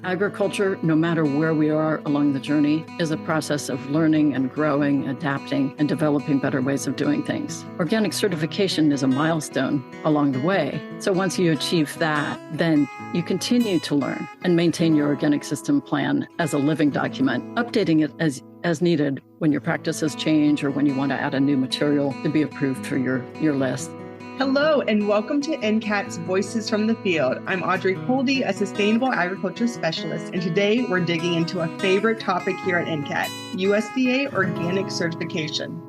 Agriculture, no matter where we are along the journey, is a process of learning and growing, adapting, and developing better ways of doing things. Organic certification is a milestone along the way. So once you achieve that, then you continue to learn and maintain your organic system plan as a living document, updating it as needed when your practices change or when you want to add a new material to be approved for your list. Hello, and welcome to NCAT's Voices from the Field. I'm Audrey, a Sustainable Agriculture Specialist, and today we're digging into a favorite topic here at NCAT, USDA Organic Certification.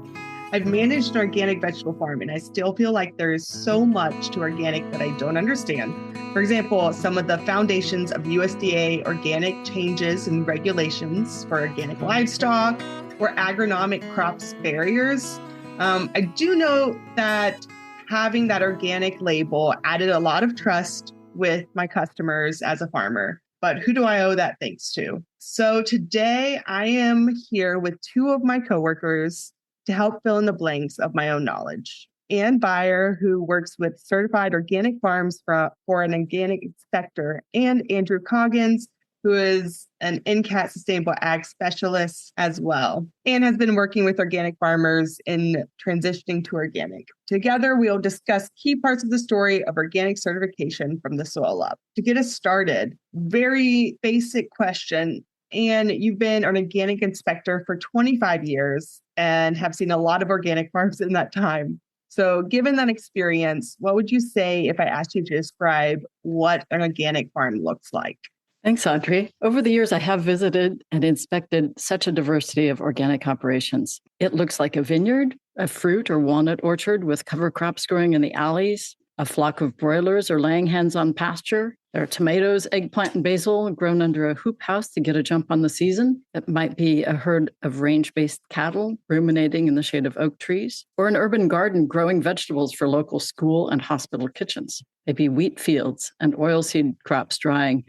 I've managed an organic vegetable farm, and I still feel like there is so much to organic that I don't understand. For example, some of the foundations of USDA organic changes and regulations for organic livestock or agronomic crops barriers. I do know that having that organic label added a lot of trust with my customers as a farmer. But who do I owe that thanks to? So today I am here with two of my coworkers to help fill in the blanks of my own knowledge. Ann Baier, who works with certified organic farms for an organic inspector, and Andrew Coggins, who is an NCAT Sustainable Ag Specialist as well, and has been working with organic farmers in transitioning to organic. Together, we'll discuss key parts of the story of organic certification from the soil up. To get us started, very basic question. And you've been an organic inspector for 25 years and have seen a lot of organic farms in that time. So given that experience, what would you say if I asked you to describe what an organic farm looks like? Thanks, Audrey. Over the years, I have visited and inspected such a diversity of organic operations. It looks like a vineyard, a fruit or walnut orchard with cover crops growing in the alleys. A flock of broilers are laying hens on pasture. There are tomatoes, eggplant, and basil grown under a hoop house to get a jump on the season. It might be a herd of range-based cattle ruminating in the shade of oak trees, or an urban garden growing vegetables for local school and hospital kitchens. Maybe wheat fields and oilseed crops drying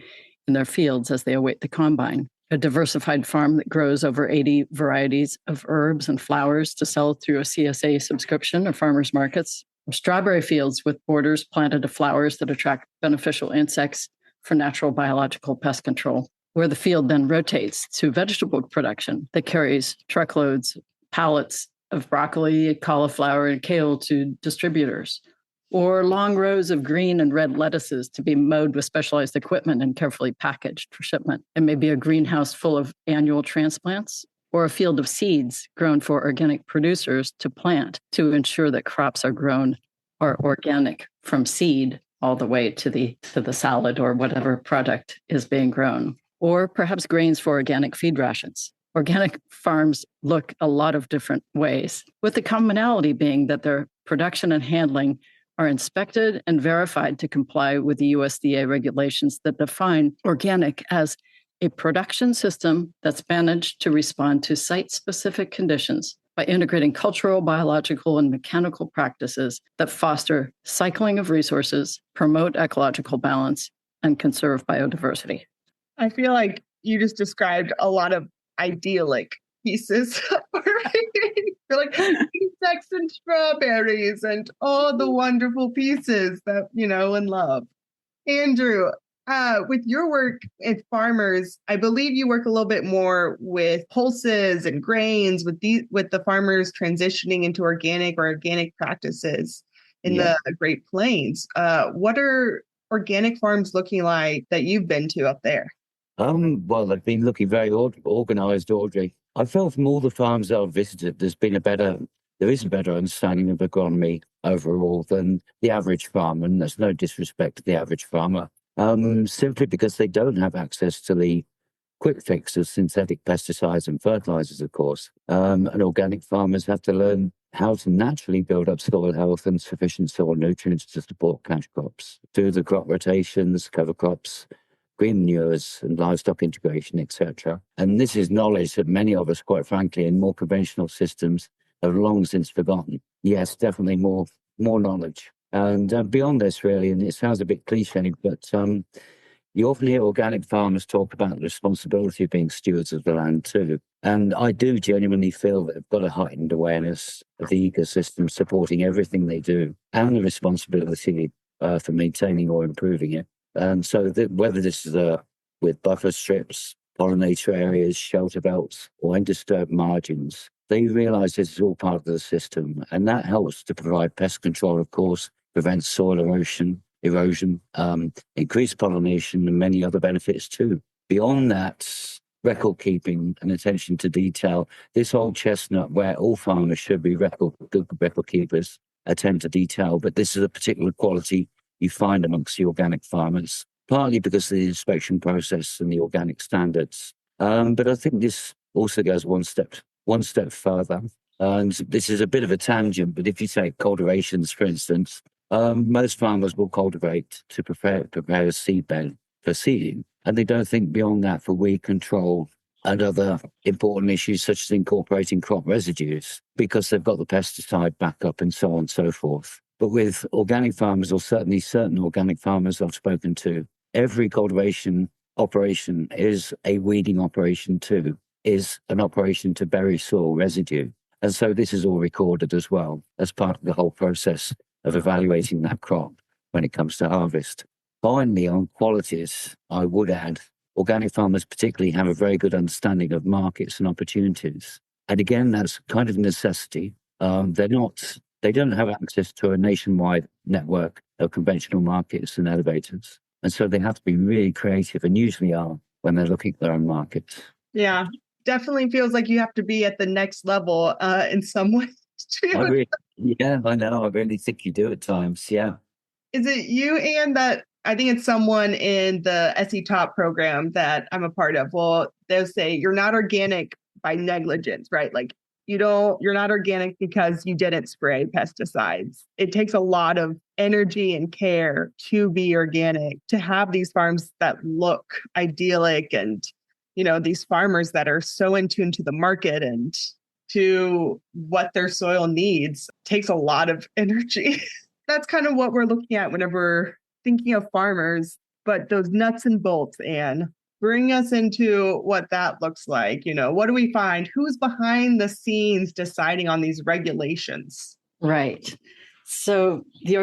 in their fields as they await the combine. A diversified farm that grows over 80 varieties of herbs and flowers to sell through a CSA subscription or farmers markets. Or strawberry fields with borders planted of flowers that attract beneficial insects for natural biological pest control, where the field then rotates to vegetable production that carries truckloads, pallets of broccoli, cauliflower, and kale to distributors. Or long rows of green and red lettuces to be mowed with specialized equipment and carefully packaged for shipment. It may be a greenhouse full of annual transplants, or a field of seeds grown for organic producers to plant to ensure that crops are grown or organic from seed all the way to the salad or whatever product is being grown. Or perhaps grains for organic feed rations. Organic farms look a lot of different ways, with the commonality being that their production and handling are inspected and verified to comply with the USDA regulations that define organic as a production system that's managed to respond to site-specific conditions by integrating cultural, biological, and mechanical practices that foster cycling of resources, promote ecological balance, and conserve biodiversity. I feel like you just described a lot of idyllic pieces. You're like insects and strawberries and all the wonderful pieces that, and love. Andrew, with your work at farmers, I believe you work a little bit more with pulses and grains with the farmers transitioning into organic or organic practices in the Great Plains. What are organic farms looking like that you've been to up there? Well, they've been looking very organized, Audrey. I felt from all the farms I've visited, there is a better understanding of agronomy overall than the average farmer, and there's no disrespect to the average farmer, simply because they don't have access to the quick fix of synthetic pesticides and fertilizers, of course. And organic farmers have to learn how to naturally build up soil health and sufficient soil nutrients to support cash crops, do the crop rotations, cover crops, green manures and livestock integration, etc. And this is knowledge that many of us, quite frankly, in more conventional systems have long since forgotten. Yes, definitely more knowledge. And beyond this, really, and it sounds a bit cliche, but you often hear organic farmers talk about the responsibility of being stewards of the land too. And I do genuinely feel that they've got a heightened awareness of the ecosystem supporting everything they do and the responsibility for maintaining or improving it. And so whether this is a with buffer strips, pollinator areas, shelter belts, or undisturbed margins. They realize this is all part of the system, and that helps to provide pest control, of course, prevents soil erosion, increased pollination, and many other benefits too. Beyond that, record keeping and attention to detail, this old chestnut where all farmers should be good record keepers, attend to detail, but this is a particular quality you find amongst the organic farmers, partly because of the inspection process and the organic standards. But I think this also goes one step further. And this is a bit of a tangent, but if you take cultivations, for instance, most farmers will cultivate to prepare a seedbed for seeding, and they don't think beyond that for weed control and other important issues such as incorporating crop residues because they've got the pesticide backup and so on and so forth. But with organic farmers, or certainly certain organic farmers I've spoken to, every cultivation operation is a weeding operation too, is an operation to bury soil residue. And so this is all recorded as well as part of the whole process of evaluating that crop when it comes to harvest. Finally, on qualities, I would add, organic farmers particularly have a very good understanding of markets and opportunities. And again, that's kind of a necessity. They don't have access to a nationwide network of conventional markets and elevators. And so they have to be really creative, and usually are when they're looking at their own markets. Yeah, definitely feels like you have to be at the next level in some ways. I know. I really think you do at times. Yeah. Is it you, Anne, that I think it's someone in the SE Top program that I'm a part of? Well, they'll say you're not organic by negligence, right? Like you're not organic because you didn't spray pesticides. It takes a lot of energy and care to be organic, to have these farms that look idyllic and, these farmers that are so in tune to the market and to what their soil needs takes a lot of energy. That's kind of what we're looking at whenever we're thinking of farmers, but those nuts and bolts, Anne, bring us into what that looks like. What do we find? Who's behind the scenes deciding on these regulations? Right. So the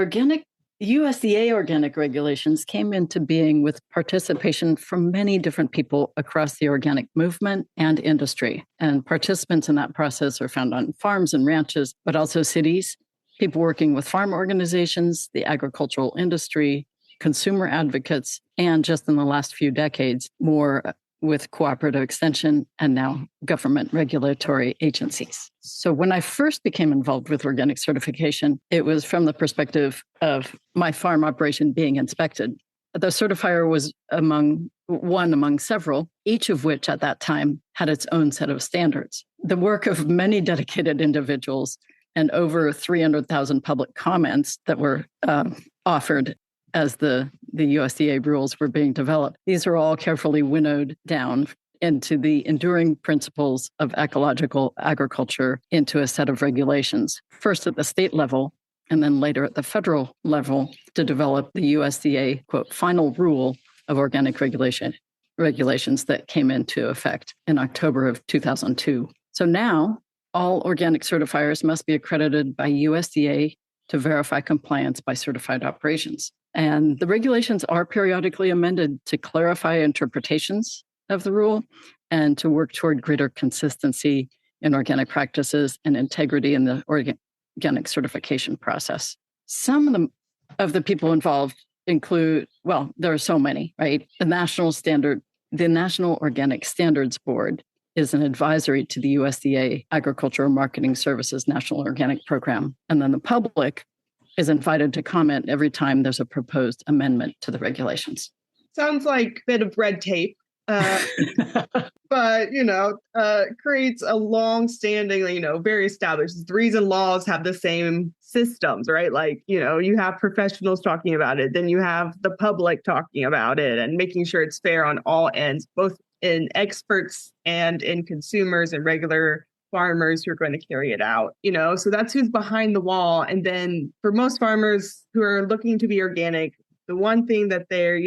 USDA organic regulations came into being with participation from many different people across the organic movement and industry. And participants in that process are found on farms and ranches, but also cities, people working with farm organizations, the agricultural industry, consumer advocates, and just in the last few decades, more with cooperative extension and now government regulatory agencies. So when I first became involved with organic certification, it was from the perspective of my farm operation being inspected. The certifier was one among several, each of which at that time had its own set of standards. The work of many dedicated individuals and over 300,000 public comments that were offered as the USDA rules were being developed. These are all carefully winnowed down into the enduring principles of ecological agriculture into a set of regulations, first at the state level and then later at the federal level to develop the USDA, quote, final rule of organic regulations that came into effect in October of 2002. So now all organic certifiers must be accredited by USDA to verify compliance by certified operations. And the regulations are periodically amended to clarify interpretations of the rule and to work toward greater consistency in organic practices and integrity in the organic certification process. Some of the people involved include, well, there are so many, right? The National Organic Standards Board is an advisory to the USDA Agricultural Marketing Services National Organic Program. And then the public is invited to comment every time there's a proposed amendment to the regulations. Sounds like a bit of red tape, but, creates a long-standing, very established. It's the reason laws have the same systems, right? Like, you have professionals talking about it, then you have the public talking about it and making sure it's fair on all ends, both in experts and in consumers and regular farmers who are going to carry it out, so that's who's behind the wall. And then for most farmers who are looking to be organic, the one thing that they're,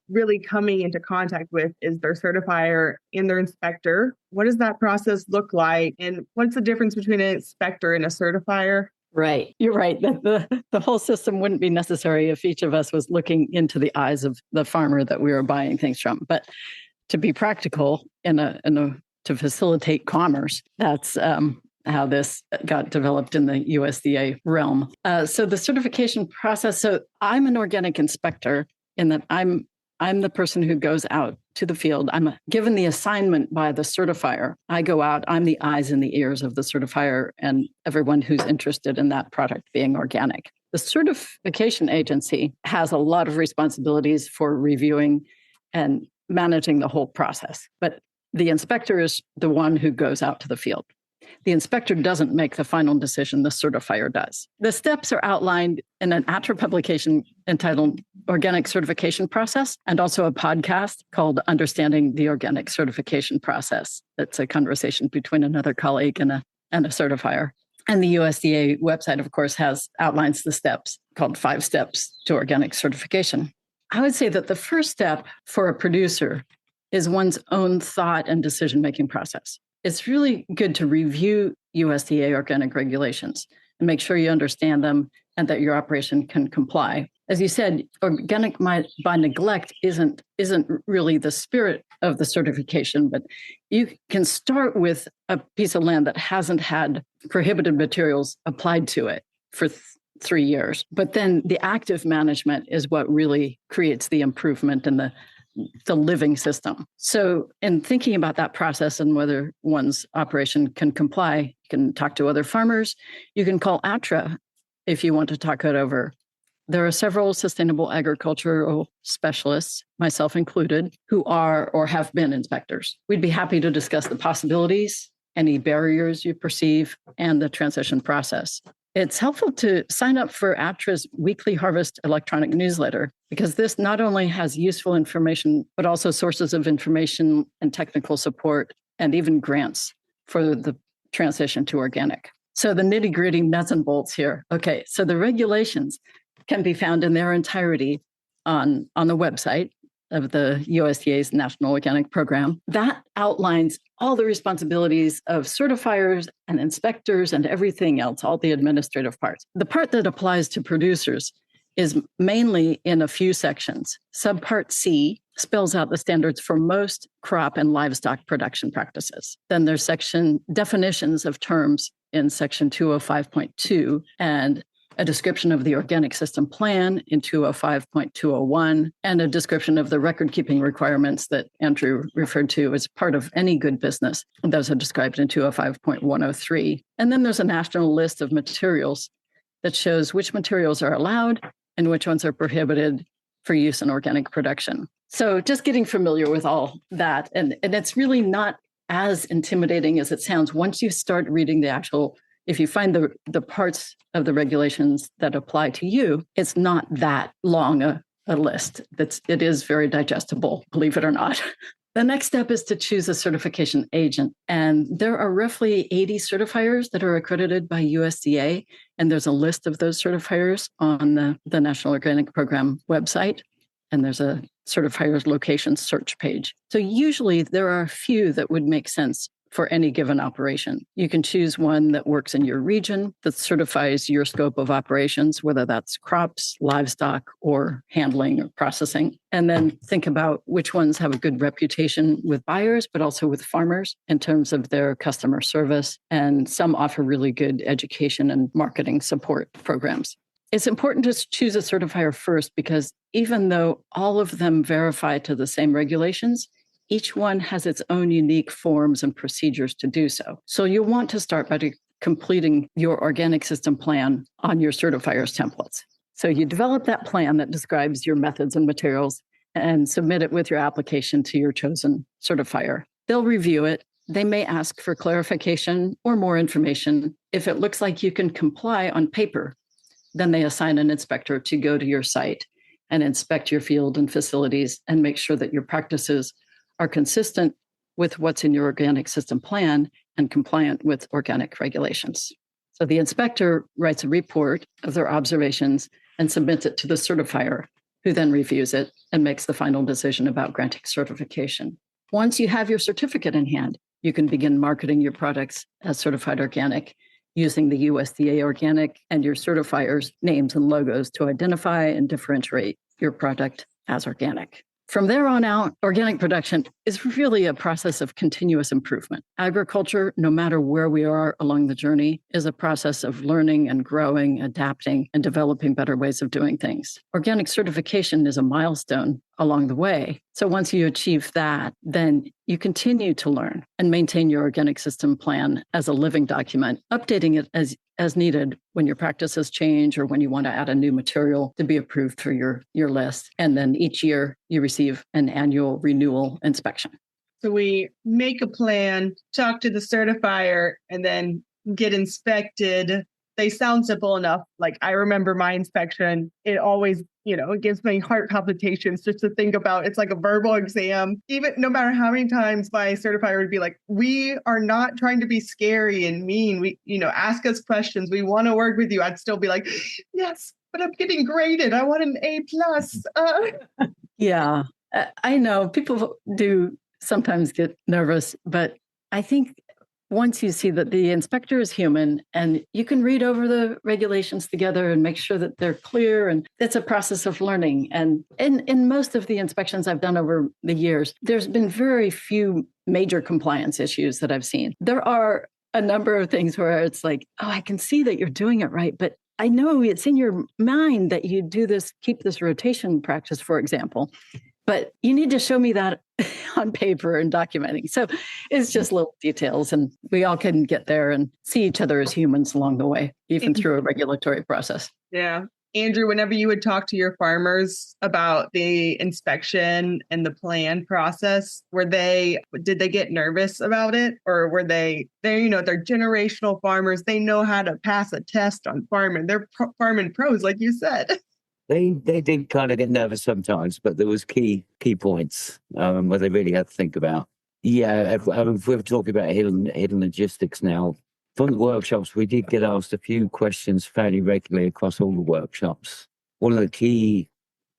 really coming into contact with is their certifier and their inspector. What does that process look like? And what's the difference between an inspector and a certifier? Right. You're right. The whole system wouldn't be necessary if each of us was looking into the eyes of the farmer that we were buying things from. But to be practical to facilitate commerce. That's how this got developed in the USDA realm. So the certification process. So I'm an organic inspector in that I'm the person who goes out to the field. I'm given the assignment by the certifier. I go out, I'm the eyes and the ears of the certifier and everyone who's interested in that product being organic. The certification agency has a lot of responsibilities for reviewing and managing the whole process. But the inspector is the one who goes out to the field. The inspector doesn't make the final decision, the certifier does. The steps are outlined in an ATRA publication entitled Organic Certification Process, and also a podcast called Understanding the Organic Certification Process. It's a conversation between another colleague and a certifier. And the USDA website, of course, outlines the steps called 5 Steps to Organic Certification. I would say that the first step for a producer is one's own thought and decision-making process. It's really good to review USDA organic regulations and make sure you understand them and that your operation can comply. As you said, organic by neglect isn't really the spirit of the certification, but you can start with a piece of land that hasn't had prohibited materials applied to it for 3 years. But then the active management is what really creates the improvement in the living system. So in thinking about that process and whether one's operation can comply, you can talk to other farmers. You can call ATRA if you want to talk it over. There are several sustainable agricultural specialists, myself included, who are or have been inspectors. We'd be happy to discuss the possibilities, any barriers you perceive, and the transition process. It's helpful to sign up for ATRA's weekly harvest electronic newsletter because this not only has useful information, but also sources of information and technical support and even grants for the transition to organic. So the nitty-gritty nuts and bolts here. Okay, so the regulations can be found in their entirety on the website of the USDA's National Organic Program. That outlines all the responsibilities of certifiers and inspectors and everything else, all the administrative parts. The part that applies to producers is mainly in a few sections. Subpart C spells out the standards for most crop and livestock production practices. Then there's section definitions of terms in section 205.2 and a description of the organic system plan in 205.201, and a description of the record-keeping requirements that Andrew referred to as part of any good business. Those are described in 205.103. And then there's a national list of materials that shows which materials are allowed and which ones are prohibited for use in organic production. So just getting familiar with all that, and it's really not as intimidating as it sounds once you start reading the actual. If you find the parts of the regulations that apply to you, it's not that long a list. It is very digestible, believe it or not. The next step is to choose a certification agent. And there are roughly 80 certifiers that are accredited by USDA. And there's a list of those certifiers on the National Organic Program website. And there's a certifiers location search page. So usually there are a few that would make sense for any given operation. You can choose one that works in your region, that certifies your scope of operations, whether that's crops, livestock, or handling or processing. And then think about which ones have a good reputation with buyers, but also with farmers in terms of their customer service. And some offer really good education and marketing support programs. It's important to choose a certifier first because even though all of them verify to the same regulations, each one has its own unique forms and procedures to do so. So you want to start by completing your organic system plan on your certifier's templates. So you develop that plan that describes your methods and materials and submit it with your application to your chosen certifier. They'll review it. They may ask for clarification or more information. If it looks like you can comply on paper, then they assign an inspector to go to your site and inspect your field and facilities and make sure that your practices are consistent with what's in your organic system plan and compliant with organic regulations. So the inspector writes a report of their observations and submits it to the certifier, who then reviews it and makes the final decision about granting certification. Once you have your certificate in hand, you can begin marketing your products as certified organic using the USDA organic and your certifier's names and logos to identify and differentiate your product as organic. From there on out, organic production is really a process of continuous improvement. Agriculture, no matter where we are along the journey, is a process of learning and growing, adapting, and developing better ways of doing things. Organic certification is a milestone along the way. So once you achieve that, then you continue to learn and maintain your organic system plan as a living document, updating it as needed when your practices change or when you want to add a new material to be approved for your list. And then each year you receive an annual renewal inspection. So we make a plan, talk to the certifier, and then get inspected. They sound simple enough. Like I remember my inspection, it always, it gives me heart palpitations just to think about. It's like a verbal exam. Even no matter how many times my certifier would be like, we are not trying to be scary and mean. We, ask us questions. We want to work with you. I'd still be like, yes, but I'm getting graded. I want an A+. Yeah, I know people do sometimes get nervous, but I think once you see that the inspector is human and you can read over the regulations together and make sure that they're clear, and it's a process of learning. And in most of the inspections I've done over the years, there's been very few major compliance issues that I've seen. There are a number of things where it's like, oh, I can see that you're doing it right, but I know it's in your mind that you do this, keep this rotation practice, for example, but you need to show me that on paper and documenting. So it's just little details, and we all can get there and see each other as humans along the way, even through a regulatory process. Yeah. Andrew, whenever you would talk to your farmers about the inspection and the plan process, did they get nervous about it? Or were they're generational farmers. They know how to pass a test on farming. They're farming pros, like you said. They did kind of get nervous sometimes, but there was key points where they really had to think about. Yeah, if we're talking about hidden logistics now, from the workshops, we did get asked a few questions fairly regularly across all the workshops. One of the key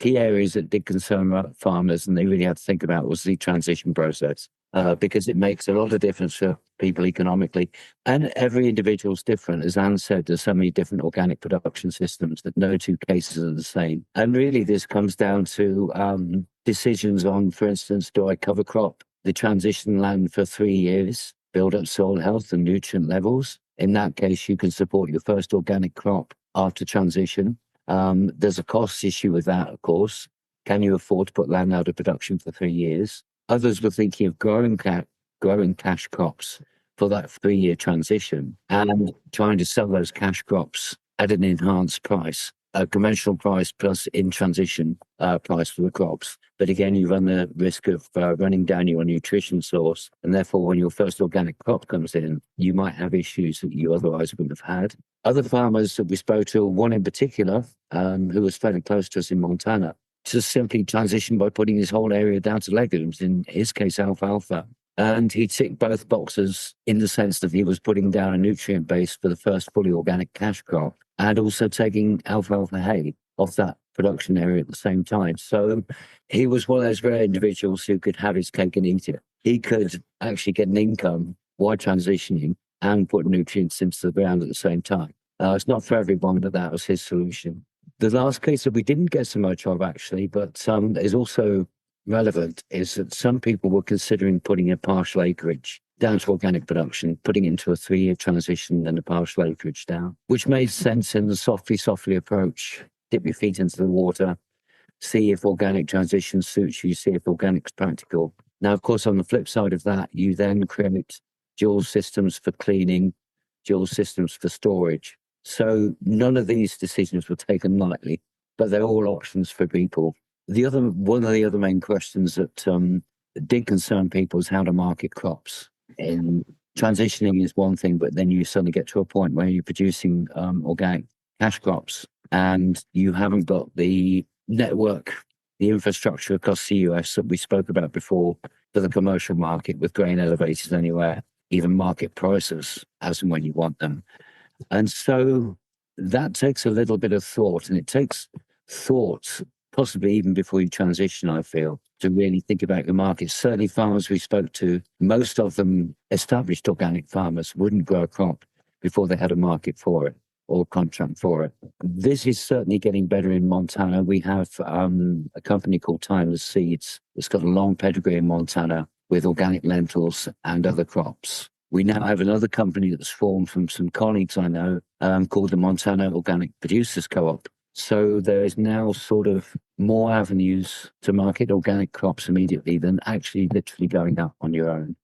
areas that did concern farmers, and they really had to think about, was the transition process, because it makes a lot of difference for people economically. And every individual's different. As Anne said, there's so many different organic production systems that no two cases are the same. And really, this comes down to decisions on, for instance, do I cover crop the transition land for 3 years, build up soil health and nutrient levels? In that case, you can support your first organic crop after transition. There's a cost issue with that, of course. Can you afford to put land out of production for 3 years? Others were thinking of growing cash crops for that 3-year transition and trying to sell those cash crops at an enhanced price, a conventional price plus in transition price for the crops. But again, you run the risk of running down your nutrition source. And therefore, when your first organic crop comes in, you might have issues that you otherwise wouldn't have had. Other farmers that we spoke to, one in particular, who was fairly close to us in Montana, just simply transitioned by putting his whole area down to legumes, in his case, alfalfa. And he ticked both boxes in the sense that he was putting down a nutrient base for the first fully organic cash crop and also taking alfalfa hay off that production area at the same time. So he was one of those rare individuals who could have his cake and eat it. He could actually get an income while transitioning and put nutrients into the ground at the same time. It's not for everyone, but that was his solution. The last case that we didn't get so much of, actually, but is also relevant, is that some people were considering putting a partial acreage down to organic production, putting into a 3-year transition and a partial acreage down, which made sense in the softly approach. Dip your feet into the water, see if organic transition suits you, see if organic's practical. Now, of course, on the flip side of that, you then create dual systems for cleaning, dual systems for storage. So none of these decisions were taken lightly, but they're all options for people. One of the other main questions that did concern people is how to market crops. And transitioning is one thing, but then you suddenly get to a point where you're producing organic cash crops and you haven't got the network, the infrastructure across the US that we spoke about before for the commercial market with grain elevators anywhere, even market prices as and when you want them. And so that takes a little bit of thought, and it takes thought possibly even before you transition, I feel, to really think about your market. Certainly farmers we spoke to, most of them established organic farmers wouldn't grow a crop before they had a market for it or contract for it. This is certainly getting better in Montana. We have a company called Timeless Seeds. It's got a long pedigree in Montana. with organic lentils and other crops. We now have another company that's formed from some colleagues I know called the Montana Organic Producers Co-op. So there is now sort of more avenues to market organic crops immediately than actually literally going out on your own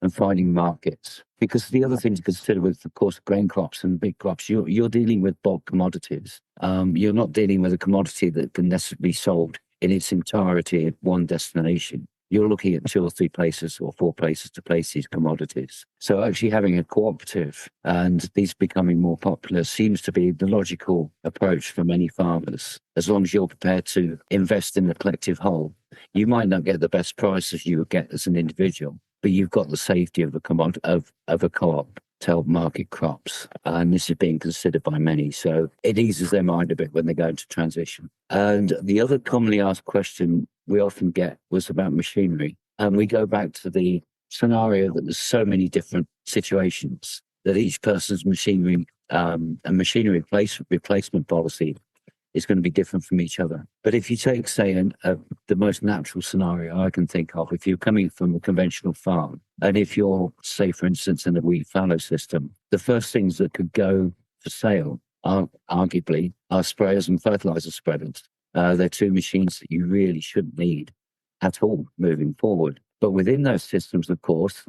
and finding markets. Because the other thing to consider with, of course, grain crops and big crops, you're dealing with bulk commodities. You're not dealing with a commodity that can necessarily be sold in its entirety at one destination. You're looking at 2 or 3 places or 4 places to place these commodities. So actually having a cooperative and these becoming more popular seems to be the logical approach for many farmers. As long as you're prepared to invest in the collective whole, you might not get the best price as you would get as an individual, but you've got the safety of a co-op to help market crops. And this is being considered by many. So it eases their mind a bit when they go into transition. And the other commonly asked question we often get was about machinery. And we go back to the scenario that there's so many different situations that each person's machinery and machinery replacement policy is going to be different from each other. But if you take, say, the most natural scenario I can think of, if you're coming from a conventional farm, and if you're, say, for instance, in a wheat fallow system, the first things that could go for sale arguably are sprayers and fertilizer spreaders. They're 2 machines that you really shouldn't need at all moving forward. But within those systems, of course,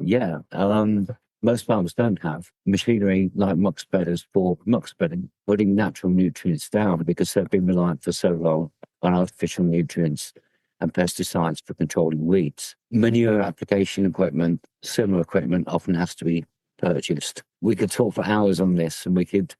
most farmers don't have machinery like muck spreaders for muck spreading, putting natural nutrients down because they've been reliant for so long on artificial nutrients and pesticides for controlling weeds. Manure application equipment, similar equipment often has to be purchased. We could talk for hours on this and we could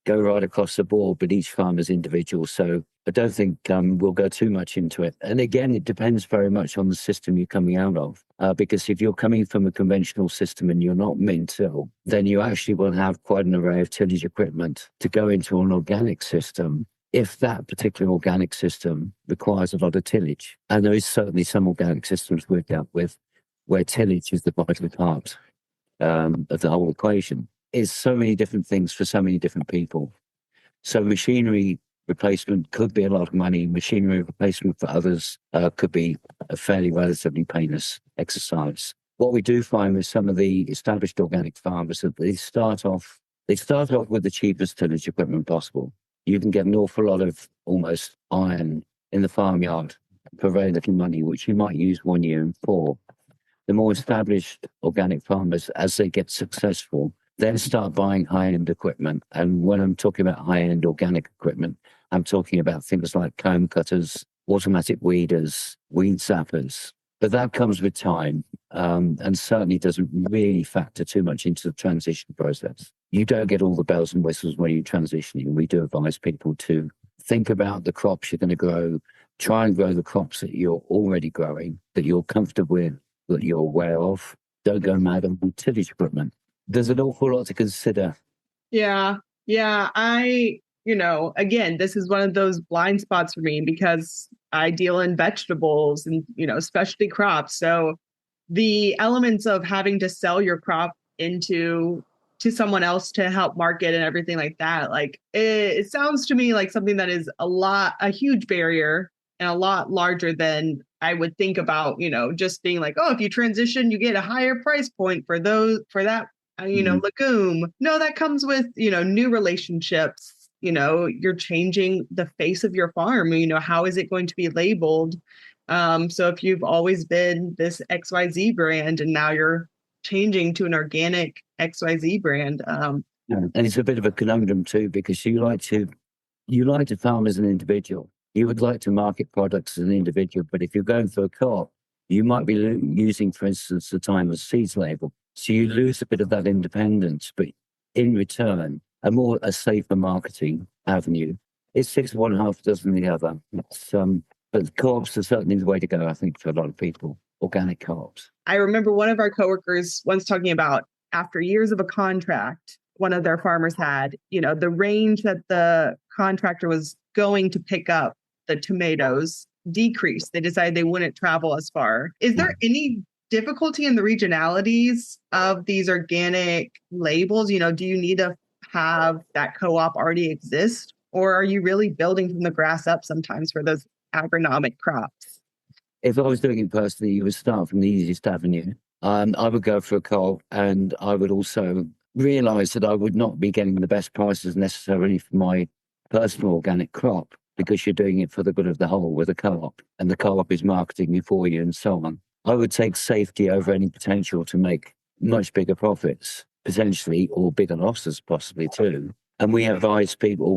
go right across the board, but each farm is individual. So I don't think we'll go too much into it. And again, it depends very much on the system you're coming out of. Because if you're coming from a conventional system and you're not min-till, then you actually will have quite an array of tillage equipment to go into an organic system if that particular organic system requires a lot of tillage. And there is certainly some organic systems we've dealt with where tillage is the vital part of the whole equation. It's so many different things for so many different people. So machinery replacement could be a lot of money. Machinery replacement for others could be a fairly relatively painless exercise. What we do find with some of the established organic farmers that they start off with the cheapest tillage equipment possible. You can get an awful lot of almost iron in the farmyard for very little money, which you might use 1 year and 4. The more established organic farmers, as they get successful, then start buying high-end equipment. And when I'm talking about high-end organic equipment, I'm talking about things like comb cutters, automatic weeders, weed zappers. But that comes with time and certainly doesn't really factor too much into the transition process. You don't get all the bells and whistles when you're transitioning. We do advise people to think about the crops you're going to grow, try and grow the crops that you're already growing, that you're comfortable with, that you're aware of. Don't go mad on tillage equipment. There's an awful lot to consider. Yeah. Again, this is one of those blind spots for me because I deal in vegetables and, specialty crops. So the elements of having to sell your crop to someone else to help market and everything like that, like it sounds to me like something that is a huge barrier and a lot larger than I would think about, just being like, oh, if you transition, you get a higher price point for that legume. No, that comes with, new relationships. You're changing the face of your farm. How is it going to be labeled? So if you've always been this XYZ brand and now you're changing to an organic XYZ brand. And it's a bit of a conundrum too, because you like to farm as an individual. You would like to market products as an individual, but if you're going through a co-op, you might be using, for instance, the time of seeds label. So you lose a bit of that independence, but in return, a safer marketing avenue. It's 6 of one, half dozen the other. But co-ops are certainly the way to go, I think, for a lot of people, organic co-ops. I remember one of our coworkers once talking about after years of a contract, one of their farmers had, the range that the contractor was going to pick up the tomatoes decreased. They decided they wouldn't travel as far. Is there any difficulty in the regionalities of these organic labels? Do you need to have that co-op already exist? Or are you really building from the grass up sometimes for those agronomic crops? if I was doing it personally, you would start from the easiest avenue. I would go for a co-op, and I would also realize that I would not be getting the best prices necessarily for my personal organic crop, because you're doing it for the good of the whole with a co-op, and the co-op is marketing you for you and so on. I would take safety over any potential to make much bigger profits, potentially, or bigger losses possibly too. And we've advised people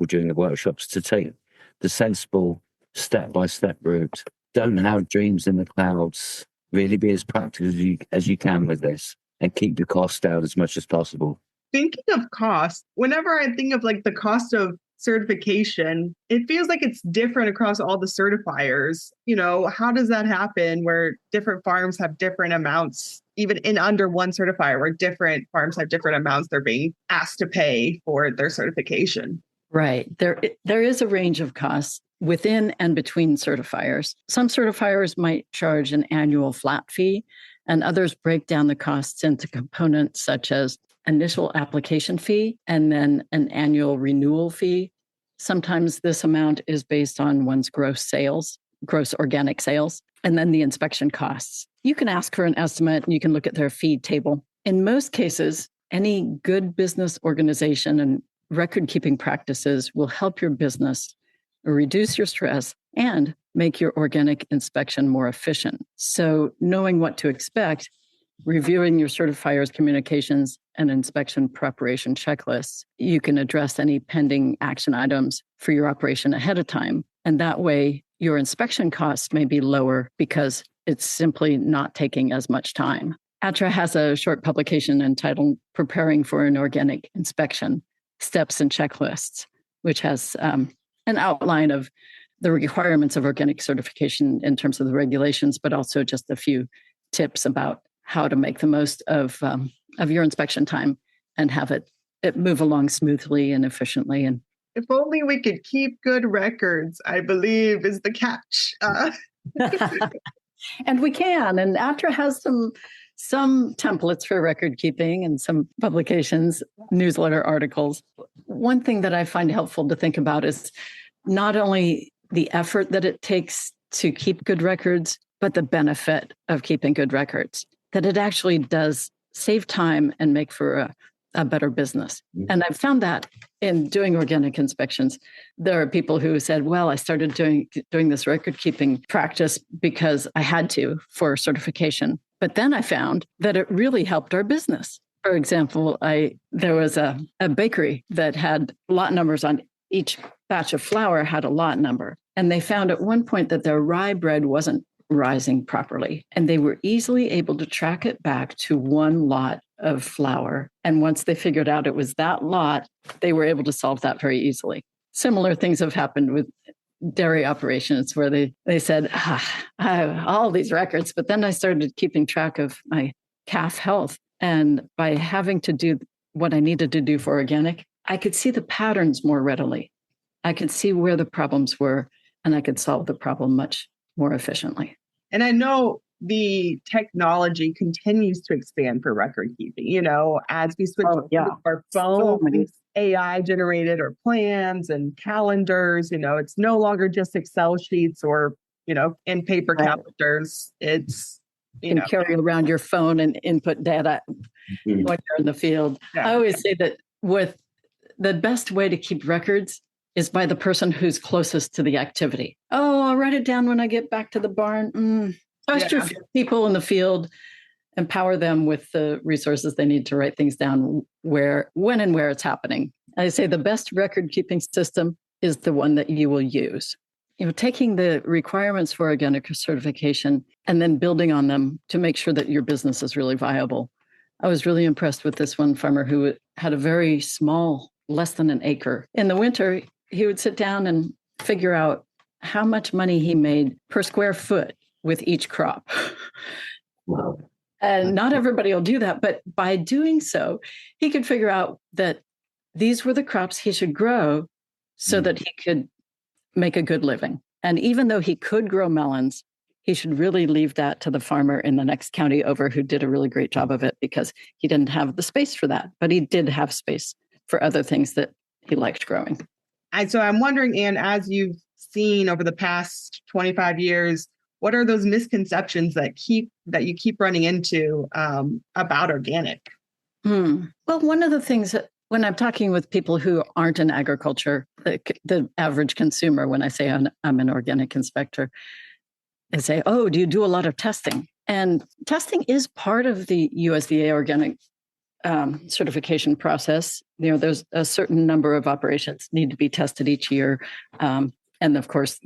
during the workshops to take the sensible step-by-step route. Don't have dreams in the clouds. Really be as practical as you can with this, and keep your costs down as much as possible. Thinking of cost, whenever I think of like the cost of certification, it feels like it's different across all the certifiers. How does that happen where different farms have different amounts, even in under one certifier, where different farms have different amounts they're being asked to pay for their certification? Right. There is a range of costs within and between certifiers. Some certifiers might charge an annual flat fee, and others break down the costs into components such as initial application fee and then an annual renewal fee. Sometimes this amount is based on one's gross organic sales, and then the inspection costs. You can ask for an estimate and you can look at their fee table. In most cases, any good business organization and record-keeping practices will help your business reduce your stress and make your organic inspection more efficient. So knowing what to expect, reviewing your certifier's communications and inspection preparation checklists, you can address any pending action items for your operation ahead of time. And that way, your inspection costs may be lower because it's simply not taking as much time. ATRA has a short publication entitled Preparing for an Organic Inspection, Steps and Checklists, which has an outline of the requirements of organic certification in terms of the regulations, but also just a few tips about how to make the most of your inspection time and have it move along smoothly and efficiently. And if only we could keep good records, I believe is the catch. And we can. And ATRA has some templates for record keeping and some publications, newsletter articles. One thing that I find helpful to think about is not only the effort that it takes to keep good records, but the benefit of keeping good records, that it actually does save time and make for a better business. And I've found that in doing organic inspections, there are people who said, well, I started doing this record keeping practice because I had to for certification. But then I found that it really helped our business. For example, there was a bakery that had lot numbers on each batch of flour had a lot number. And they found at one point that their rye bread wasn't rising properly. And they were easily able to track it back to one lot of flour. And once they figured out it was that lot, they were able to solve that very easily. Similar things have happened with dairy operations where they said, I have all these records, but then I started keeping track of my calf health. And by having to do what I needed to do for organic, I could see the patterns more readily. I could see where the problems were, and I could solve the problem much more efficiently. And I know the technology continues to expand for record keeping, as we switch to our phones, AI generated or plans and calendars, it's no longer just Excel sheets or, in paper calendars. It's, you can carry around your phone and input data when you're in the field. Yeah. I always say that with the best way to keep records is by the person who's closest to the activity. Oh, I'll write it down when I get back to the barn. Trust your people in the field, empower them with the resources they need to write things down when and where it's happening. I say the best record keeping system is the one that you will use. Taking the requirements for organic certification and then building on them to make sure that your business is really viable. I was really impressed with this one farmer who had a very small, less than an acre. In the winter, he would sit down and figure out how much money he made per square foot with each crop. Wow. And not everybody will do that, but by doing so, he could figure out that these were the crops he should grow so that he could make a good living. And even though he could grow melons, he should really leave that to the farmer in the next county over who did a really great job of it, because he didn't have the space for that, but he did have space for other things that he liked growing. And so I'm wondering, Anne, as you've seen over the past 25 years, what are those misconceptions that you keep running into about organic? Well, one of the things that when I'm talking with people who aren't in agriculture, the average consumer, when I say I'm an organic inspector, they say, "Oh, do you do a lot of testing?" And testing is part of the USDA organic certification process. There's a certain number of operations need to be tested each year. And of course,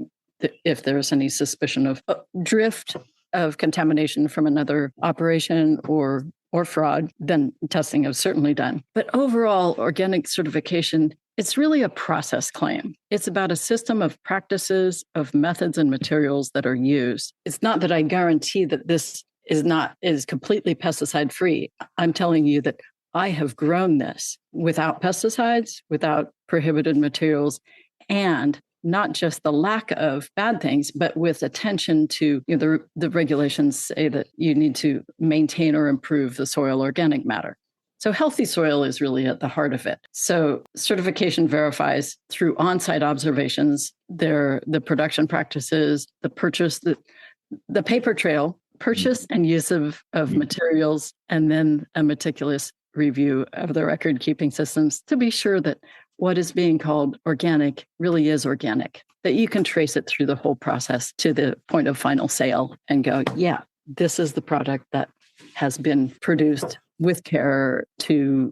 if there's any suspicion of drift of contamination from another operation or fraud, then testing is certainly done. But overall, organic certification, it's really a process claim. It's about a system of practices, of methods and materials that are used. It's not that I guarantee that this is completely pesticide free. I'm telling you that I have grown this without pesticides, without prohibited materials, and not just the lack of bad things, but with attention to the regulations say that you need to maintain or improve the soil organic matter. So healthy soil is really at the heart of it. So certification verifies through on-site observations, the production practices, the purchase, the paper trail, purchase and use of materials, and then a meticulous review of the record-keeping systems to be sure that what is being called organic really is organic, that you can trace it through the whole process to the point of final sale and go, yeah, this is the product that has been produced with care to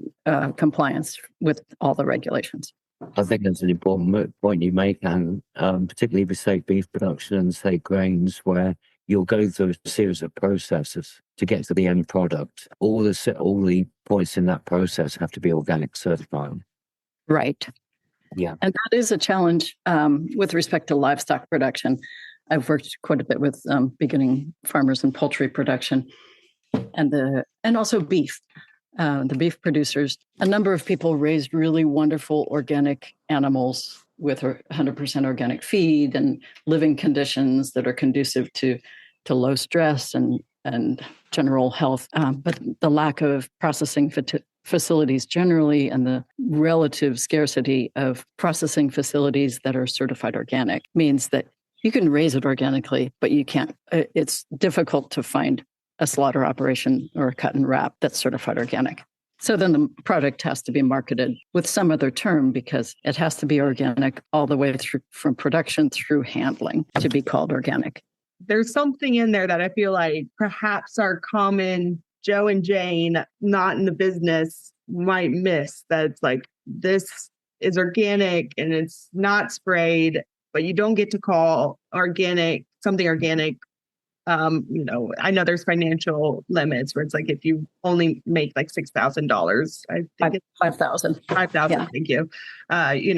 compliance with all the regulations. I think that's an important point you make, and particularly with, say, beef production and, say, grains, where you'll go through a series of processes to get to the end product. All the points in that process have to be organic certified. Right. Yeah. And that is a challenge with respect to livestock production. I've worked quite a bit with beginning farmers in poultry production and also beef. The beef producers, a number of people raised really wonderful organic animals with 100% organic feed and living conditions that are conducive to low stress and general health. But the lack of processing facilities generally and the relative scarcity of processing facilities that are certified organic means that you can raise it organically, but you can't. It's difficult to find a slaughter operation or a cut and wrap that's certified organic. So then the product has to be marketed with some other term because it has to be organic all the way through from production through handling to be called organic. There's something in there that I feel like perhaps our common Joe and Jane, not in the business, might miss. That it's like, this is organic and it's not sprayed, but you don't get to call something organic. I know there's financial limits where it's like if you only make like $6,000, I think it's $5,000. $5,000. Yeah. Thank you.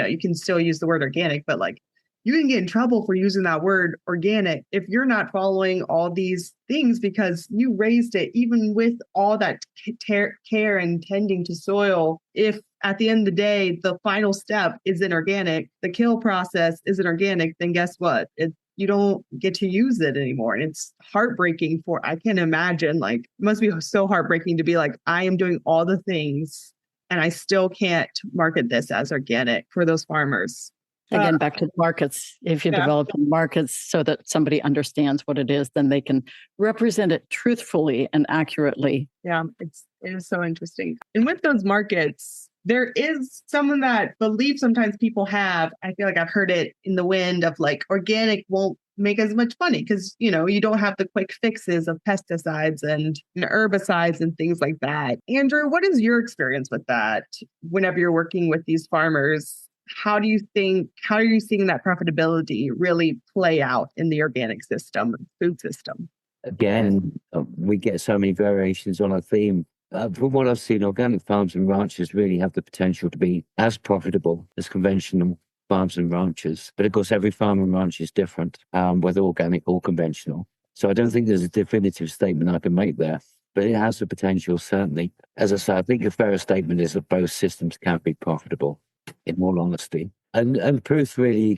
You can still use the word organic, but like you can get in trouble for using that word organic if you're not following all these things because you raised it even with all that care and tending to soil. If at the end of the day, the final step isn't organic, the kill process isn't organic, then guess what? You don't get to use it anymore. And it's heartbreaking I can imagine, like, it must be so heartbreaking to be like, I am doing all the things and I still can't market this as organic for those farmers. Again, back to the markets. If you develop markets so that somebody understands what it is, then they can represent it truthfully and accurately. Yeah, it is so interesting. And with those markets, there is some of that belief sometimes people have. I feel like I've heard it in the wind of like organic won't make as much money because, you don't have the quick fixes of pesticides and herbicides and things like that. Andrew, what is your experience with that whenever you're working with these farmers? How are you seeing that profitability really play out in the organic system, food system? Again, we get so many variations on a theme. From what I've seen, organic farms and ranches really have the potential to be as profitable as conventional farms and ranches. But of course, every farm and ranch is different, whether organic or conventional. So I don't think there's a definitive statement I can make there, but it has the potential, certainly. As I say, I think a fair statement is that both systems can be profitable, in all honesty. And proof really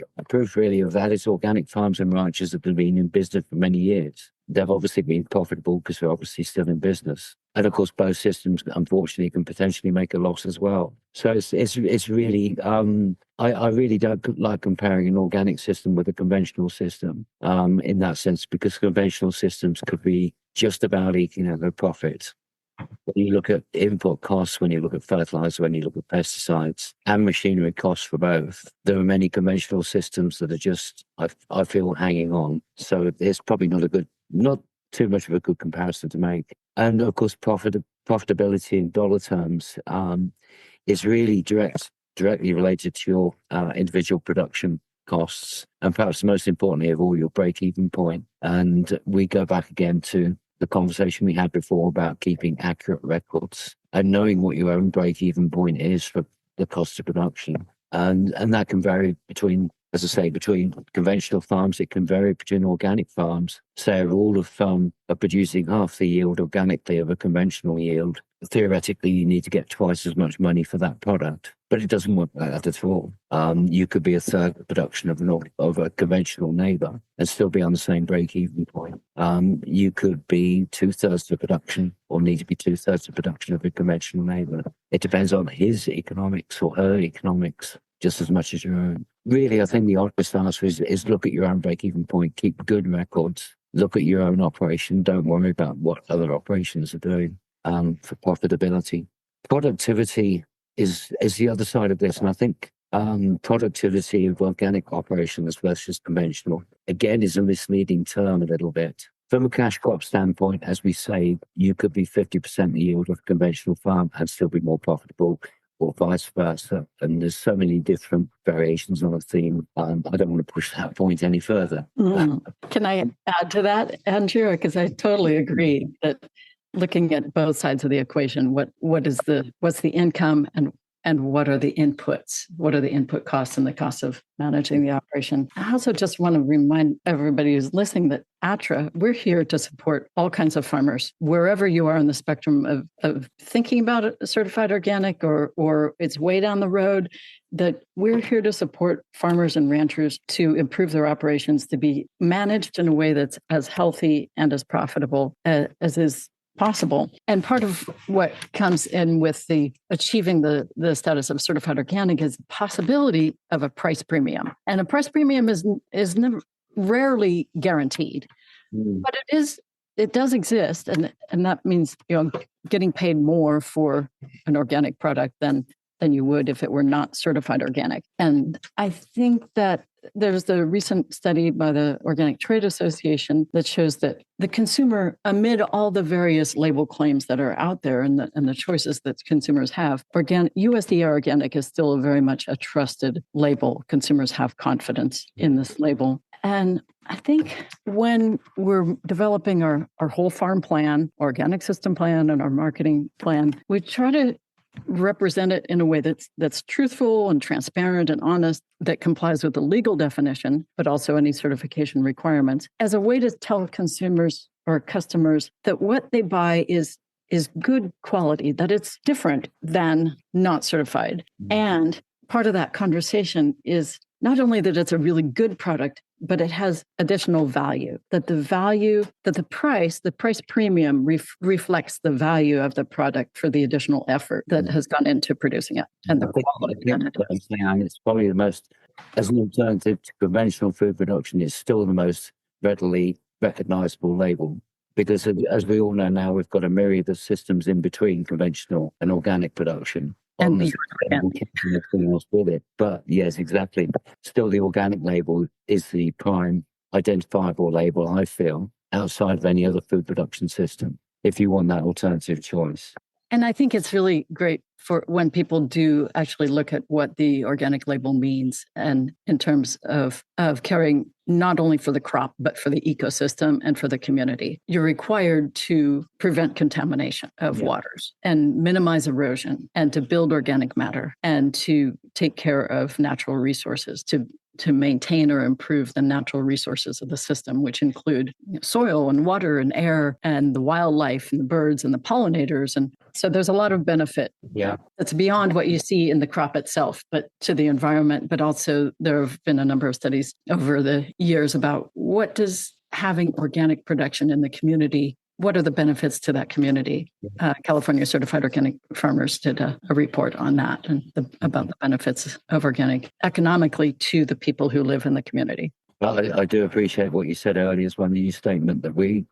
of that is organic farms and ranches that have been in business for many years. They've obviously been profitable because they're obviously still in business. And of course, both systems, unfortunately, can potentially make a loss as well. So it's really, I really don't like comparing an organic system with a conventional system in that sense, because conventional systems could be just about eking out their profit. When you look at input costs, when you look at fertilizer, when you look at pesticides and machinery costs for both, there are many conventional systems that are just, I feel, hanging on. So it's probably not too much of a good comparison to make. And of course, profitability in dollar terms is really directly related to your individual production costs, and perhaps most importantly of all, your break-even point. And we go back again to the conversation we had before about keeping accurate records and knowing what your own break-even point is for the cost of production. And that can vary between, as I say, between conventional farms. It can vary between organic farms. Say a rule of thumb of producing half the yield organically of a conventional yield. Theoretically, you need to get twice as much money for that product, but it doesn't work like that at all. You could be a third the production of a conventional neighbor and still be on the same break-even point. You could be 2/3 the production, or need to be 2/3 the production of a conventional neighbor. It depends on his economics or her economics just as much as your own. Really, I think the honest answer is look at your own break-even point, keep good records, look at your own operation, don't worry about what other operations are doing for profitability. Productivity is the other side of this, and I think productivity of organic operations versus conventional, again, is a misleading term a little bit. From a cash crop standpoint, as we say, you could be 50% the yield of a conventional farm and still be more profitable, or vice versa. And there's so many different variations on a theme. I don't want to push that point any further. Can I add to that, Andrew? Because I totally agree that looking at both sides of the equation, what's the income and what are the inputs? What are the input costs and the costs of managing the operation? I also just want to remind everybody who's listening that ATRA, we're here to support all kinds of farmers, wherever you are on the spectrum of thinking about a certified organic or it's way down the road, that we're here to support farmers and ranchers to improve their operations, to be managed in a way that's as healthy and as profitable as is possible. And part of what comes in with the achieving the status of certified organic is the possibility of a price premium. And a price premium is rarely guaranteed, but it does exist, and that means getting paid more for an organic product than you would if it were not certified organic. And I think that there's the recent study by the Organic Trade Association that shows that the consumer, amid all the various label claims that are out there and the choices that consumers have, USDA organic is still very much a trusted label. Consumers have confidence in this label. And I think when we're developing our whole farm plan, organic system plan, and our marketing plan, we try to represent it in a way that's truthful and transparent and honest, that complies with the legal definition, but also any certification requirements, as a way to tell consumers or customers that what they buy is good quality, that it's different than not certified. And part of that conversation is not only that it's a really good product, but it has additional value, that the price premium reflects the value of the product for the additional effort that has gone into producing it and the quality. It's probably the most, as an alternative to conventional food production, it's still the most readily recognizable label. Because as we all know now, we've got a myriad of systems in between conventional and organic production. And everything else with it. But yes, exactly. Still, the organic label is the prime identifiable label, I feel, outside of any other food production system, if you want that alternative choice. And I think it's really great for when people do actually look at what the organic label means, and in terms of caring not only for the crop, but for the ecosystem and for the community. You're required to prevent contamination of waters and minimize erosion and to build organic matter and to take care of natural resources, to maintain or improve the natural resources of the system, which include soil and water and air and the wildlife and the birds and the pollinators. And so there's a lot of benefit that's beyond what you see in the crop itself, but to the environment. But also there have been a number of studies over the years about what does having organic production in the community what are the benefits to that community? California Certified Organic Farmers did a report on that and about the benefits of organic economically to the people who live in the community. Well, I do appreciate what you said earlier as well in your statement that we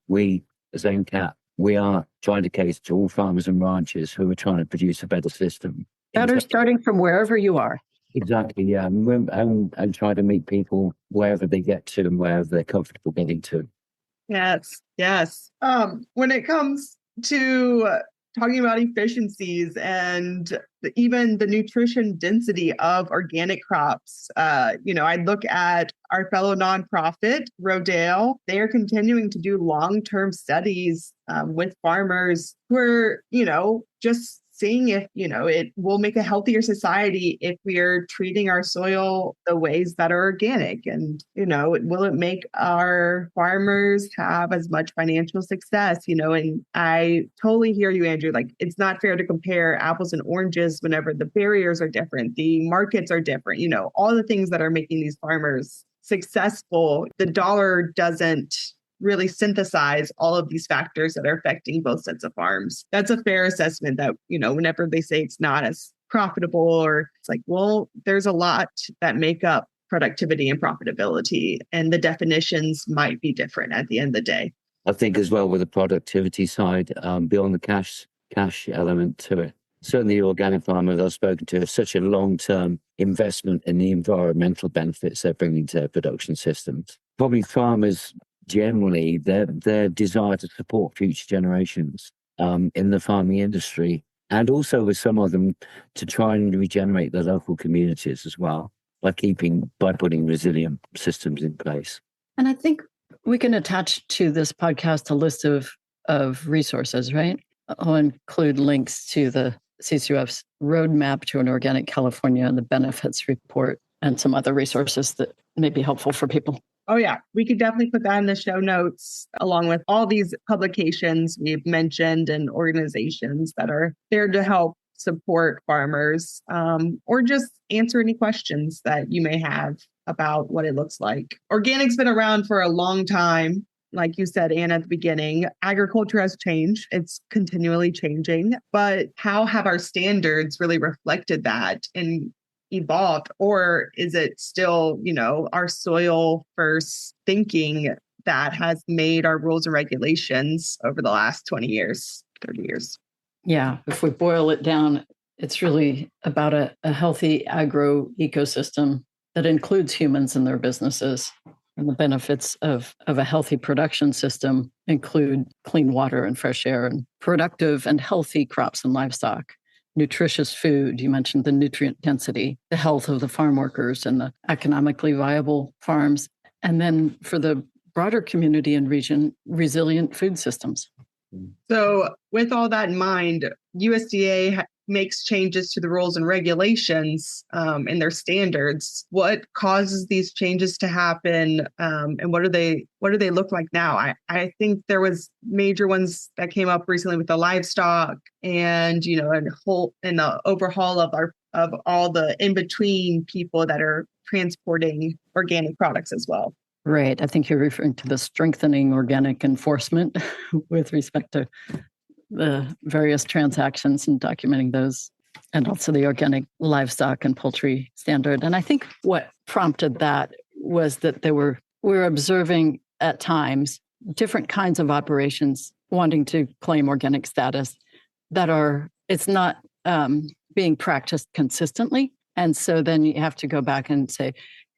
as NCAT, we are trying to cater to all farmers and ranchers who are trying to produce a better system. Better starting from wherever you are. Exactly, yeah. And try to meet people wherever they get to and wherever they're comfortable getting to. Yes. When it comes to talking about efficiencies and even the nutrition density of organic crops, I look at our fellow nonprofit, Rodale. They are continuing to do long-term studies with farmers who are, just seeing if, it will make a healthier society if we are treating our soil the ways that are organic. And, will it make our farmers have as much financial success, and I totally hear you, Andrew. Like, it's not fair to compare apples and oranges whenever the barriers are different, the markets are different, all the things that are making these farmers successful. The dollar doesn't really synthesize all of these factors that are affecting both sets of farms. That's a fair assessment that, whenever they say it's not as profitable, or it's like, well, there's a lot that make up productivity and profitability, and the definitions might be different at the end of the day. I think as well with the productivity side, beyond the cash element to it, certainly the organic farmers I've spoken to have such a long-term investment in the environmental benefits they're bringing to their production systems. Probably farmers generally, their desire to support future generations in the farming industry, and also with some of them to try and regenerate their local communities as well by putting resilient systems in place. And I think we can attach to this podcast a list of resources, right? I'll include links to the CCUF's roadmap to an organic California and the benefits report and some other resources that may be helpful for people. Oh, yeah. We could definitely put that in the show notes, along with all these publications we've mentioned and organizations that are there to help support farmers, or just answer any questions that you may have about what it looks like. Organic's been around for a long time. Like you said, Anna, at the beginning, agriculture has changed. It's continually changing. But how have our standards really reflected that and evolved? Or is it still, our soil first thinking that has made our rules and regulations over the last 20 years, 30 years? Yeah, if we boil it down, it's really about a healthy agro ecosystem that includes humans and their businesses. And the benefits of a healthy production system include clean water and fresh air and productive and healthy crops and livestock. Nutritious food, you mentioned the nutrient density, the health of the farm workers and the economically viable farms. And then for the broader community and region, resilient food systems. So with all that in mind, USDA makes changes to the rules and regulations and their standards. What causes these changes to happen, and what do they look like now? I think there was major ones that came up recently with the livestock, and the overhaul of all the in between people that are transporting organic products as well. Right. I think you're referring to the strengthening organic enforcement with respect to the various transactions and documenting those, and also the organic livestock and poultry standard. And I think what prompted that was that we're observing at times different kinds of operations wanting to claim organic status it's not being practiced consistently. And so then you have to go back and say,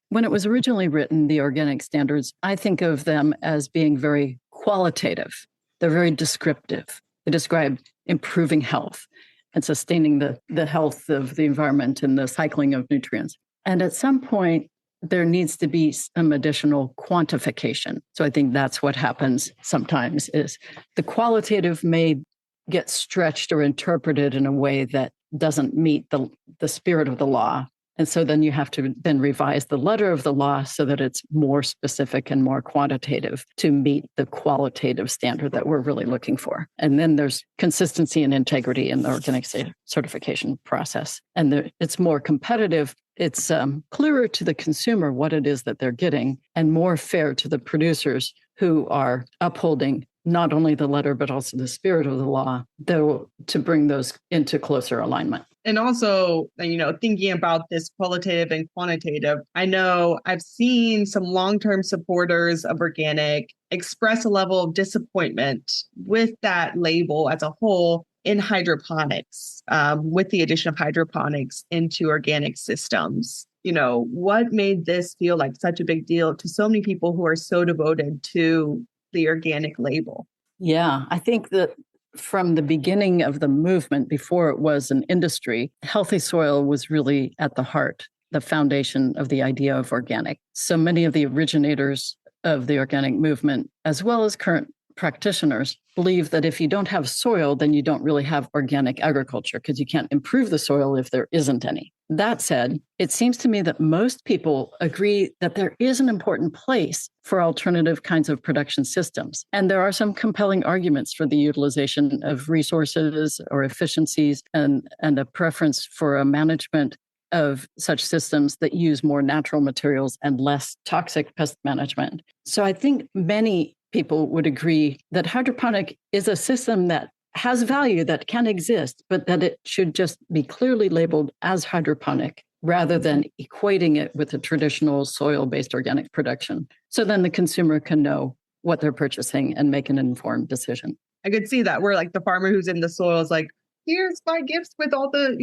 when it was originally written, the organic standards, I think of them as being very qualitative. They're very descriptive. They describe improving health and sustaining the health of the environment and the cycling of nutrients. And at some point, there needs to be some additional quantification. So I think that's what happens sometimes is the qualitative may get stretched or interpreted in a way that doesn't meet the spirit of the law. And so then you have to then revise the letter of the law so that it's more specific and more quantitative to meet the qualitative standard that we're really looking for. And then there's consistency and integrity in the organic certification process. And it's more competitive. It's clearer to the consumer what it is that they're getting, and more fair to the producers who are upholding not only the letter, but also the spirit of the law, though, to bring those into closer alignment. And also, thinking about this qualitative and quantitative, I know I've seen some long-term supporters of organic express a level of disappointment with that label as a whole in hydroponics, with the addition of hydroponics into organic systems. What made this feel like such a big deal to so many people who are so devoted to the organic label? Yeah, I think that from the beginning of the movement, before it was an industry, healthy soil was really at the heart, the foundation of the idea of organic. So many of the originators of the organic movement, as well as current practitioners, believe that if you don't have soil, then you don't really have organic agriculture because you can't improve the soil if there isn't any. That said, it seems to me that most people agree that there is an important place for alternative kinds of production systems. And there are some compelling arguments for the utilization of resources or efficiencies and a preference for a management of such systems that use more natural materials and less toxic pest management. So I think many people would agree that hydroponic is a system that has value, that can exist, but that it should just be clearly labeled as hydroponic rather than equating it with a traditional soil-based organic production. So then the consumer can know what they're purchasing and make an informed decision. I could see that where like the farmer who's in the soil is like, here's my gifts with all the,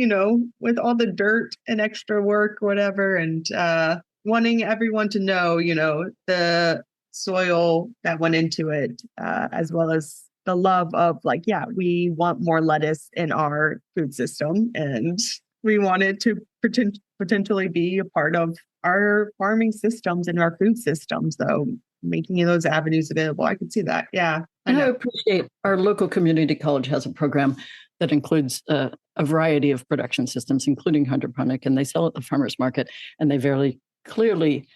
with all the dirt and extra work, whatever. And wanting everyone to know, the soil that went into it, as well as the love of like, yeah, we want more lettuce in our food system and we want it to potentially be a part of our farming systems and our food systems, though, making those avenues available. I could see that. Yeah. I appreciate our local community college has a program that includes a variety of production systems, including hydroponic, and they sell at the farmers market. And they very clearly,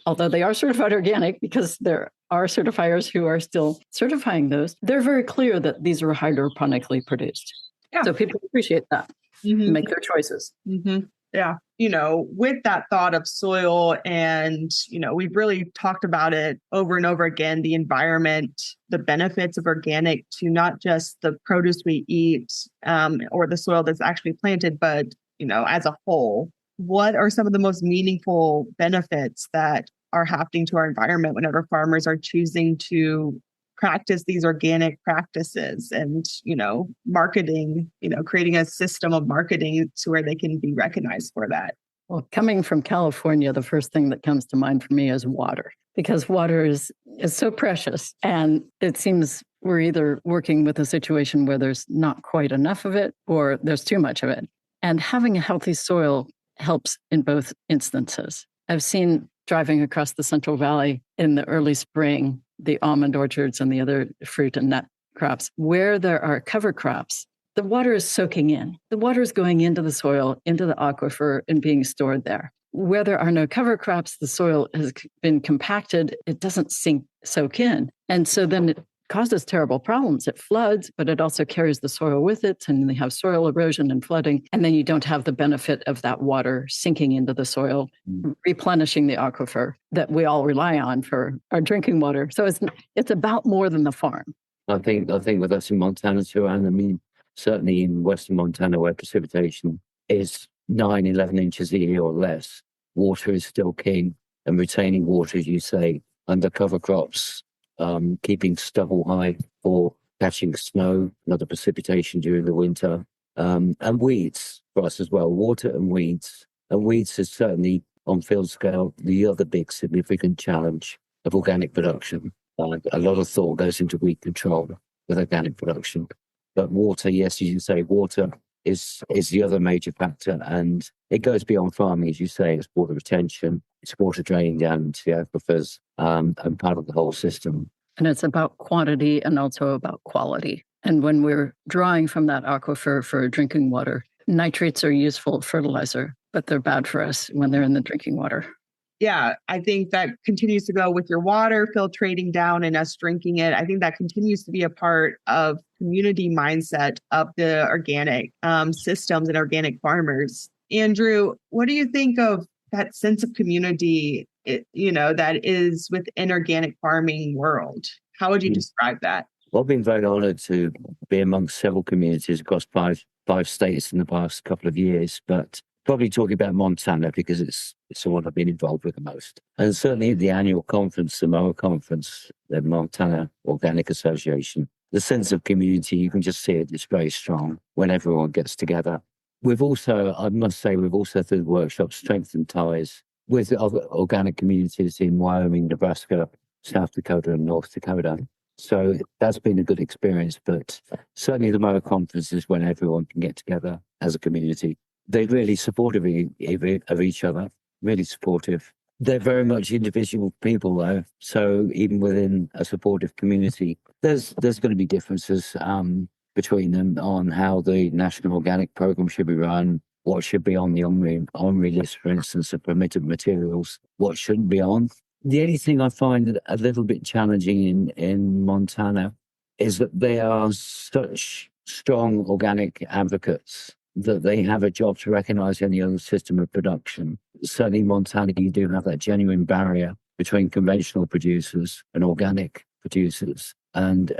although they are certified organic, because there are certifiers who are still certifying those, they're very clear that these are hydroponically produced. Yeah. So people appreciate that, make their choices. Mm-hmm. Yeah. With that thought of soil and, we've really talked about it over and over again, the environment, the benefits of organic to not just the produce we eat or the soil that's actually planted, but, as a whole. What are some of the most meaningful benefits that are happening to our environment whenever farmers are choosing to practice these organic practices and, marketing, creating a system of marketing to where they can be recognized for that? Well, coming from California, the first thing that comes to mind for me is water, because water is so precious. And it seems we're either working with a situation where there's not quite enough of it or there's too much of it. And having a healthy soil helps in both instances. I've seen driving across the Central Valley in the early spring, the almond orchards and the other fruit and nut crops, where there are cover crops, the water is soaking in. The water is going into the soil, into the aquifer, and being stored there. Where there are no cover crops, the soil has been compacted. It doesn't soak in. And so then it causes terrible problems. It floods, but it also carries the soil with it, and they have soil erosion and flooding. And then you don't have the benefit of that water sinking into the soil, replenishing the aquifer that we all rely on for our drinking water. So it's about more than the farm. I think with us in Montana too, and I mean, certainly in western Montana where precipitation is 9-11 inches a year or less, water is still king, and retaining water, as you say, under cover crops, keeping stubble high for catching snow and other precipitation during the winter, and weeds for us as well, water and weeds. And weeds is certainly, on field scale, the other big significant challenge of organic production. A lot of thought goes into weed control with organic production. But water, yes, as you say, water is the other major factor. And it goes beyond farming, as you say. It's water retention, it's water draining down into the aquifers, and part of the whole system. And it's about quantity and also about quality. And when we're drawing from that aquifer for drinking water, nitrates are useful fertilizer, but they're bad for us when they're in the drinking water. Yeah, I think that continues to go with your water filtrating down and us drinking it. I think that continues to be a part of community mindset of the organic systems and organic farmers. Andrew, what do you think of that sense of community, that is within organic farming world? How would you describe that? Well, I've been very honoured to be amongst several communities across five states in the past couple of years, but probably talking about Montana because it's the one I've been involved with the most. And certainly at the annual conference, the MOA conference, the Montana Organic Association, the sense of community, you can just see it, it's very strong when everyone gets together. I must say, we've also through the workshop strengthened ties with other organic communities in Wyoming, Nebraska, South Dakota and North Dakota. So that's been a good experience, but certainly the MOA conference is when everyone can get together as a community. They're really supportive of each other, really supportive. They're very much individual people though. So even within a supportive community, there's going to be differences between them on how the National Organic Program should be run, what should be on the OMRI list, for instance, of permitted materials, what shouldn't be on. The only thing I find a little bit challenging in Montana is that they are such strong organic advocates that they have a job to recognise any other system of production. Certainly in Montana, you do have that genuine barrier between conventional producers and organic producers. And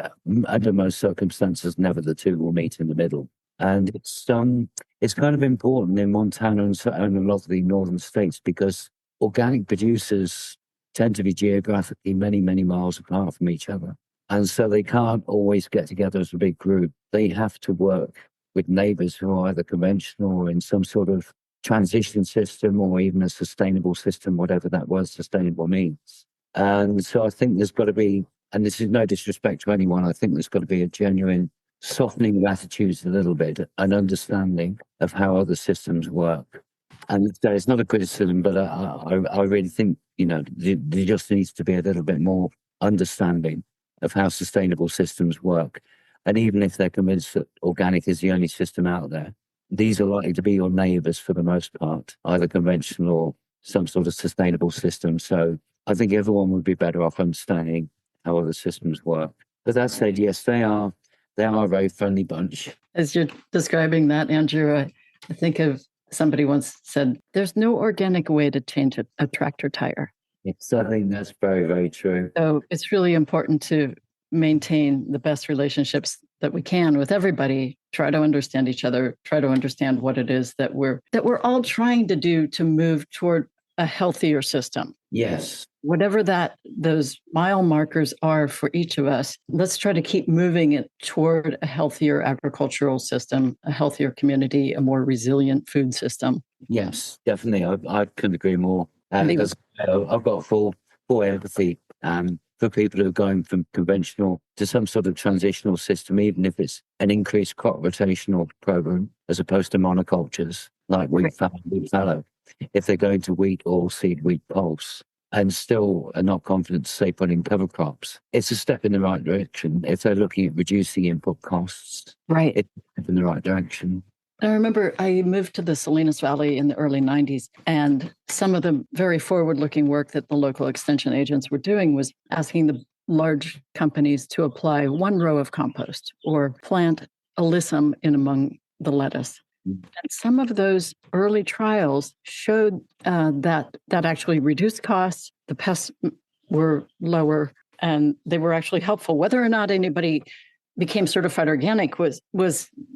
under most circumstances, never the two will meet in the middle. And it's kind of important in Montana and a lot of the northern states because organic producers tend to be geographically many, many miles apart from each other. And so they can't always get together as a big group. They have to work with neighbors who are either conventional or in some sort of transition system or even a sustainable system, whatever that word sustainable means. And so I think there's got to be, and this is no disrespect to anyone, I think there's got to be a genuine softening of attitudes a little bit, an understanding of how other systems work. And it's not a criticism, but I really think, there just needs to be a little bit more understanding of how sustainable systems work. And even if they're convinced that organic is the only system out there, these are likely to be your neighbours for the most part, either conventional or some sort of sustainable system. So I think everyone would be better off understanding how other systems work. But that said, yes, they are a very friendly bunch. As you're describing that, Andrew, I think of somebody once said, there's no organic way to change a tractor tire. Yes, I think that's very, very true. So it's really important to maintain the best relationships that we can with everybody, try to understand each other, try to understand what it is that we're all trying to do to move toward a healthier system. Yes. Whatever those mile markers are for each of us, let's try to keep moving it toward a healthier agricultural system, a healthier community, a more resilient food system. Yes, definitely. I couldn't agree more. I've got full empathy for people who are going from conventional to some sort of transitional system, even if it's an increased crop rotational program as opposed to monocultures like wheat fallow. If they're going to wheat, oilseed, wheat pulse, and still are not confident to say put in cover crops, it's a step in the right direction. If they're looking at reducing input costs, right, it's a step in the right direction. I remember I moved to the Salinas Valley in the early 90s, and some of the very forward-looking work that the local extension agents were doing was asking the large companies to apply one row of compost or plant alyssum in among the lettuce. And some of those early trials showed that actually reduced costs, the pests were lower, and they were actually helpful. Whether or not anybody became certified organic was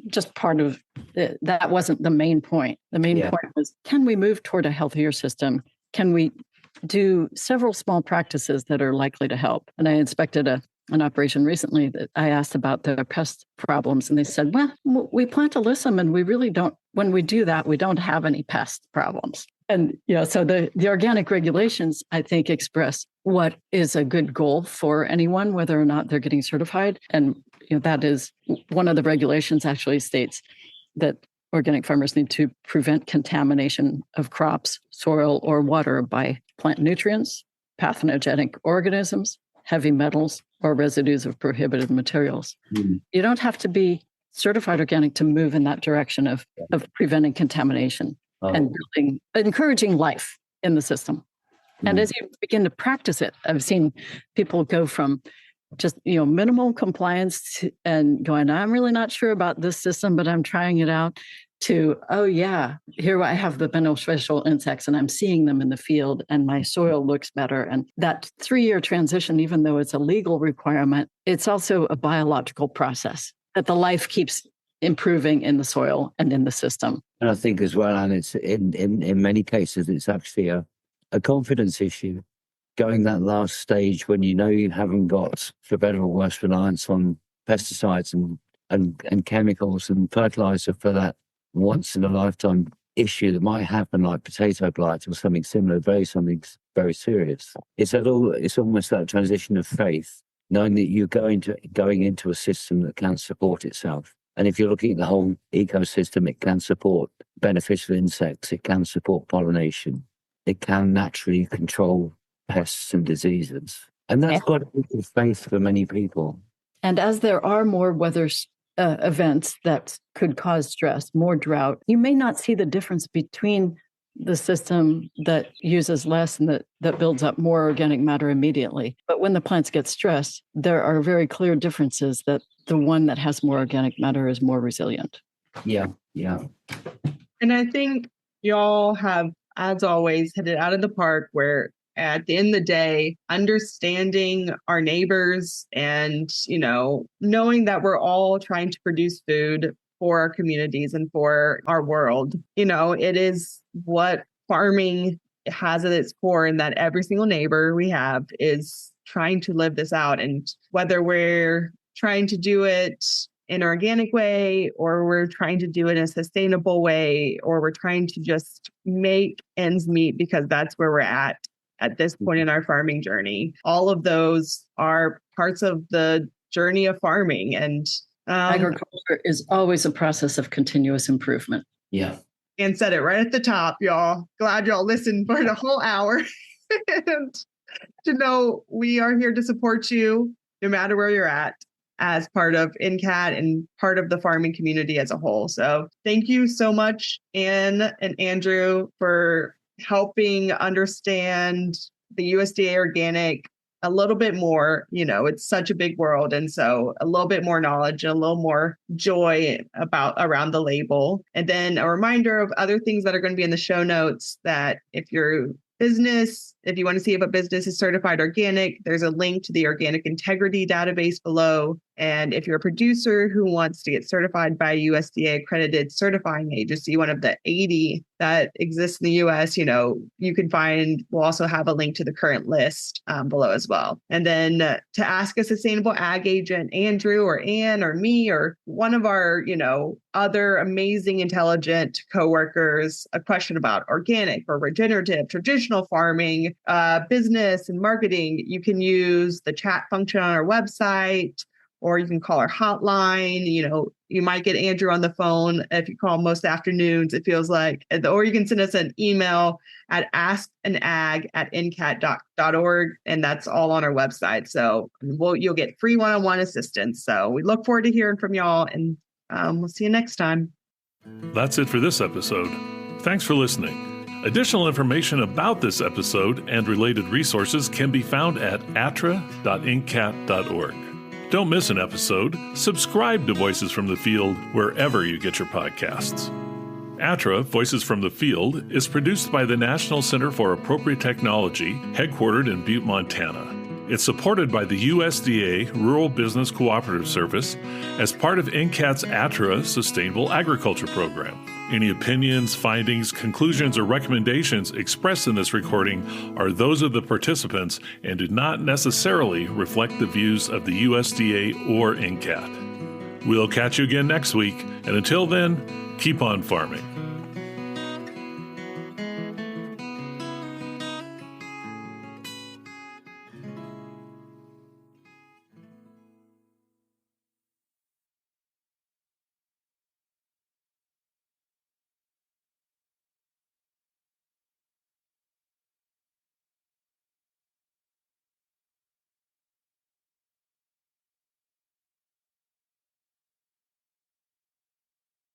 just part of it. That wasn't the main point. The main point was, can we move toward a healthier system? Can we do several small practices that are likely to help? And I inspected an operation recently that I asked about their pest problems, and they said, well, we plant alyssum and we really don't, when we do that, we don't have any pest problems. And so the organic regulations, I think, express what is a good goal for anyone, whether or not they're getting certified. And that is one of the regulations actually states that organic farmers need to prevent contamination of crops, soil, or water by plant nutrients, pathogenic organisms, heavy metals, or residues of prohibited materials. You don't have to be certified organic to move in that direction of preventing contamination and encouraging life in the system. And as you begin to practice it, I've seen people go from just minimal compliance and going, I'm really not sure about this system, but I'm trying it out, to, oh yeah, here I have the beneficial insects and I'm seeing them in the field and my soil looks better. And that 3-year transition, even though it's a legal requirement, it's also a biological process that the life keeps improving in the soil and in the system. And I think as well, and it's in many cases, it's actually a confidence issue. Going that last stage when you know you haven't got, for better or worse, reliance on pesticides and chemicals and fertilizer for that once in a lifetime issue that might happen, like potato blight or something similar, something very serious. It's almost that transition of faith, knowing that you're going into a system that can support itself. And if you're looking at the whole ecosystem, it can support beneficial insects, it can support pollination, it can naturally control pests and diseases. And that's quite a big faith for many people. And as there are more weather events that could cause stress, more drought, you may not see the difference between the system that uses less and that builds up more organic matter immediately. But when the plants get stressed, there are very clear differences that the one that has more organic matter is more resilient. Yeah. And I think y'all have, as always, hit it out of the park where at the end of the day, understanding our neighbors and, knowing that we're all trying to produce food for our communities and for our world. It is what farming has at its core, and that every single neighbor we have is trying to live this out. And whether we're trying to do it in an organic way, or we're trying to do it in a sustainable way, or we're trying to just make ends meet because that's where we're at this point in our farming journey. All of those are parts of the journey of farming. And agriculture is always a process of continuous improvement. Yeah. And said it right at the top, y'all. Glad y'all listened for the whole hour. And to know we are here to support you no matter where you're at as part of NCAT and part of the farming community as a whole. So thank you so much, Anne and Andrew, for helping understand the USDA organic a little bit more. It's such a big world. And so a little bit more knowledge and a little more joy around the label. And then a reminder of other things that are going to be in the show notes, that if you're business, if you want to see if a business is certified organic, there's a link to the Organic Integrity database below. And if you're a producer who wants to get certified by a USDA accredited certifying agency, one of the 80 that exists in the US, you can find, we'll also have a link to the current list below as well. And then to ask a sustainable ag agent, Andrew or Anne or me or one of our, other amazing, intelligent coworkers, a question about organic or regenerative, traditional farming, business and marketing, you can use the chat function on our website, or you can call our hotline. You might get Andrew on the phone if you call most afternoons, it feels like, or you can send us an email at askanag@ncat.org, and that's all on our website. So you'll get free one-on-one assistance. So we look forward to hearing from y'all, and we'll see you next time. That's it for this episode. Thanks for listening. Additional information about this episode and related resources can be found at atra.ncat.org. Don't miss an episode. Subscribe to Voices from the Field wherever you get your podcasts. ATRA, Voices from the Field, is produced by the National Center for Appropriate Technology, headquartered in Butte, Montana. It's supported by the USDA Rural Business Cooperative Service as part of NCAT's ATRA Sustainable Agriculture Program. Any opinions, findings, conclusions, or recommendations expressed in this recording are those of the participants and do not necessarily reflect the views of the USDA or NCAT. We'll catch you again next week, and until then, keep on farming.